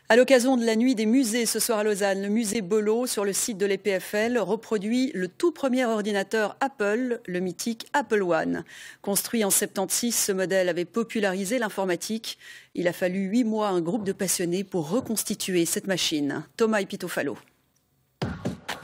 À l'occasion de la nuit des musées ce soir à Lausanne, le musée Bollot, sur le site de l'EPFL, reproduit le tout premier ordinateur Apple, le mythique Apple One. Construit en 1976, ce modèle avait popularisé l'informatique. Il a fallu 8 mois à un groupe de passionnés pour reconstituer cette machine. Thomas Epitofalo.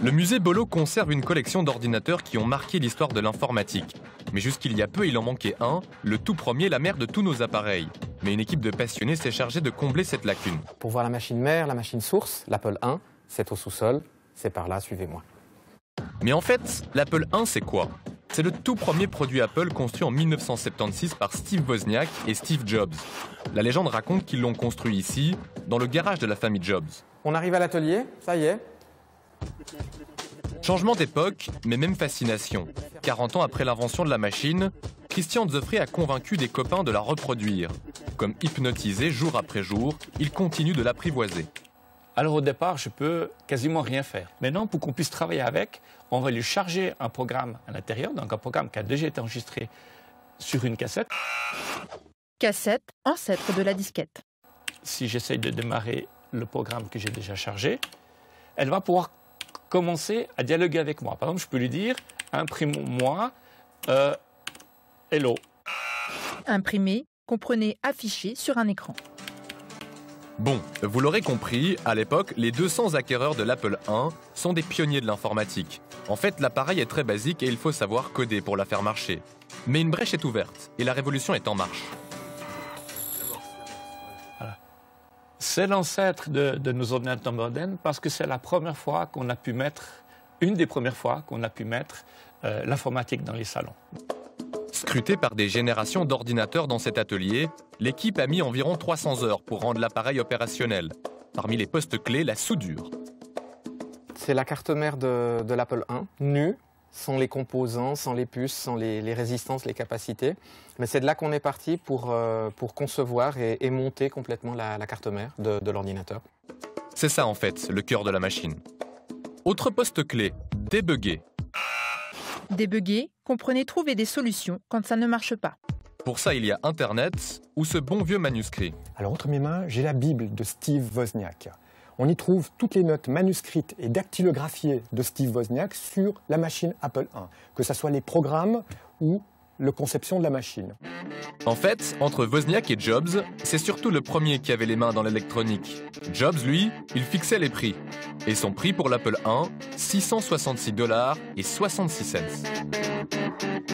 Le musée Bollot conserve une collection d'ordinateurs qui ont marqué l'histoire de l'informatique. Mais jusqu'il y a peu, il en manquait un, le tout premier, la mère de tous nos appareils. Mais une équipe de passionnés s'est chargée de combler cette lacune. Pour voir la machine mère, la machine source, l'Apple I, c'est au sous-sol, c'est par là, suivez-moi. Mais en fait, l'Apple I, c'est quoi? C'est le tout premier produit Apple construit en 1976 par Steve Wozniak et Steve Jobs. La légende raconte qu'ils l'ont construit ici, dans le garage de la famille Jobs. On arrive à l'atelier, ça y est. Changement d'époque, mais même fascination. 40 ans après l'invention de la machine, Christian Zeffré a convaincu des copains de la reproduire. Comme hypnotisé jour après jour, il continue de l'apprivoiser. Alors au départ, je peux quasiment rien faire. Maintenant, pour qu'on puisse travailler avec, on va lui charger un programme à l'intérieur, donc un programme qui a déjà été enregistré sur une cassette. Cassette, ancêtre de la disquette. Si j'essaye de démarrer le programme que j'ai déjà chargé, elle va pouvoir commencer à dialoguer avec moi. Par exemple, je peux lui dire « imprime-moi hello ». Imprimer, comprenez afficher sur un écran. Bon, vous l'aurez compris, à l'époque, les 200 acquéreurs de l'Apple I sont des pionniers de l'informatique. En fait, l'appareil est très basique et il faut savoir coder pour la faire marcher. Mais une brèche est ouverte et la révolution est en marche. Voilà. C'est l'ancêtre de nos ordinateurs modernes parce que c'est la première fois qu'on a pu mettre, une des premières fois qu'on a pu mettre l'informatique dans les salons. Scruté par des générations d'ordinateurs dans cet atelier, l'équipe a mis environ 300 heures pour rendre l'appareil opérationnel. Parmi les postes clés, la soudure. C'est la carte mère de l'Apple I, nue, sans les composants, sans les puces, sans les résistances, les capacités. Mais c'est de là qu'on est parti pour concevoir et monter complètement la carte mère de l'ordinateur. C'est ça en fait, le cœur de la machine. Autre poste clé, débugger. Débugger, comprenez trouver des solutions quand ça ne marche pas. Pour ça, il y a Internet ou ce bon vieux manuscrit. Alors, entre mes mains, j'ai la Bible de Steve Wozniak. On y trouve toutes les notes manuscrites et dactylographiées de Steve Wozniak sur la machine Apple I, que ce soit les programmes ou la conception de la machine. En fait, entre Wozniak et Jobs, c'est surtout le premier qui avait les mains dans l'électronique. Jobs, lui, il fixait les prix. Et son prix pour l'Apple I, $666,66.